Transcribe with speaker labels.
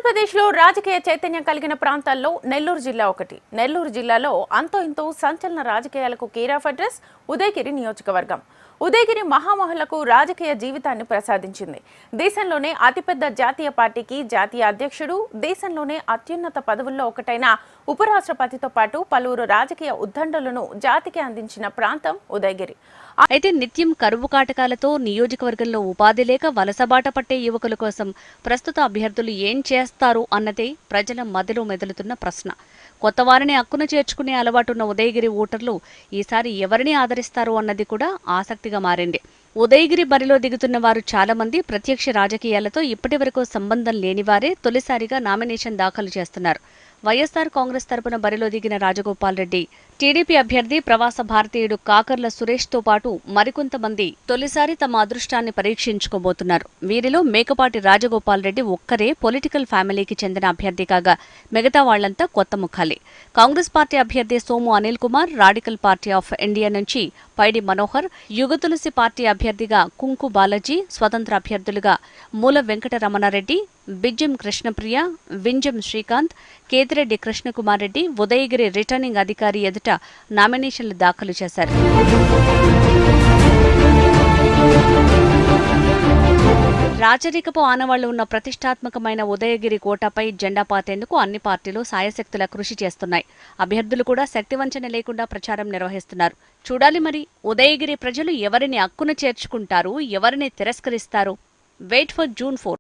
Speaker 1: ఆంధ్రప్రదేశ్లో రాజకీయ చైతన్యం కలిగిన ప్రాంతాల్లో నెల్లూరు జిల్లా ఒకటి. నెల్లూరు జిల్లాలో అంతో ఇంతో సంచలన రాజకీయాలకు కేర్ ఆఫ్ అడ్రస్ ఉదయగిరి నియోజకవర్గం. ఉదయగిరి మహామహులకు రాజకీయ జీవితాన్ని ప్రసాదించింది. దేశంలోనే అతిపెద్ద జాతీయ పార్టీకి జాతీయ అధ్యక్షుడు, దేశంలోనే అత్యున్నత పదవుల్లో ఒకటైన ఉపరాష్ట్రపతితో పాటు పలువురు రాజకీయ ఉద్దండులను జాతికి అందించిన ప్రాంతం ఉదయగిరి.
Speaker 2: అయితే నిత్యం కరువు కాటకాలతో నియోజకవర్గంలో ఉపాధి లేక వలసబాట పట్టే యువకుల కోసం ప్రస్తుత అభ్యర్థులు ఏం చేస్తారు అన్నదే ప్రజల మదిలో మెదులుతున్న ప్రశ్న. కొత్త వారిని అక్కున చేర్చుకునే అలవాటున్న ఉదయగిరి ఓటర్లు ఈసారి ఎవరిని ఆదరిస్తారు అన్నది కూడా ఆసక్తిగా మారింది. ఉదయగిరి బరిలో దిగుతున్న వారు చాలా మంది ప్రత్యక్ష రాజకీయాలతో ఇప్పటివరకు సంబంధం లేనివారే తొలిసారిగా నామినేషన్ దాఖలు చేస్తున్నారు. వైఎస్సార్ కాంగ్రెస్ తరపున బరిలో దిగిన రాజగోపాల్ రెడ్డి, టీడీపీ అభ్యర్థి ప్రవాస భారతీయుడు కాకర్ల సురేష్తో పాటు మరికొంతమంది తొలిసారి తమ అదృష్టాన్ని పరీక్షించుకోబోతున్నారు. వీరిలో మేకపాటి రాజగోపాల్ రెడ్డి ఒక్కరే పొలిటికల్ ఫ్యామిలీకి చెందిన అభ్యర్థి కాగా మిగతా వాళ్లంతా కొత్త ముఖాలే. కాంగ్రెస్ పార్టీ అభ్యర్థి Somu Anil Kumar, radical party of India నుంచి పైడి మనోహర్, యుగతులసి పార్టీ అభ్యర్థిగా కుంకు బాలాజీ, స్వతంత్ర అభ్యర్థులుగా మూల వెంకటరమణారెడ్డి, బిజ్జం కృష్ణప్రియ, వింజం శ్రీకాంత్, కేతిరెడ్డి కృష్ణకుమార్ రెడ్డి ఉదయగిరి రిటర్నింగ్ అధికారి ఎదుట నామినేషన్లు దాఖలు చేశారు. రాచరికపు ఆనవాళ్లు ఉన్న ప్రతిష్టాత్మకమైన ఉదయగిరి కోటపై జెండా పాతేందుకు అన్ని పార్టీలు సాయశక్తుల కృషి చేస్తున్నాయి. అభ్యర్థులు కూడా శక్తివంచన లేకుండా ప్రచారం నిర్వహిస్తున్నారు. చూడాలి మరి ఉదయగిరి ప్రజలు ఎవరిని అక్కున చేర్చుకుంటారు, ఎవరిని తిరస్కరిస్తారు. Wait for June 4.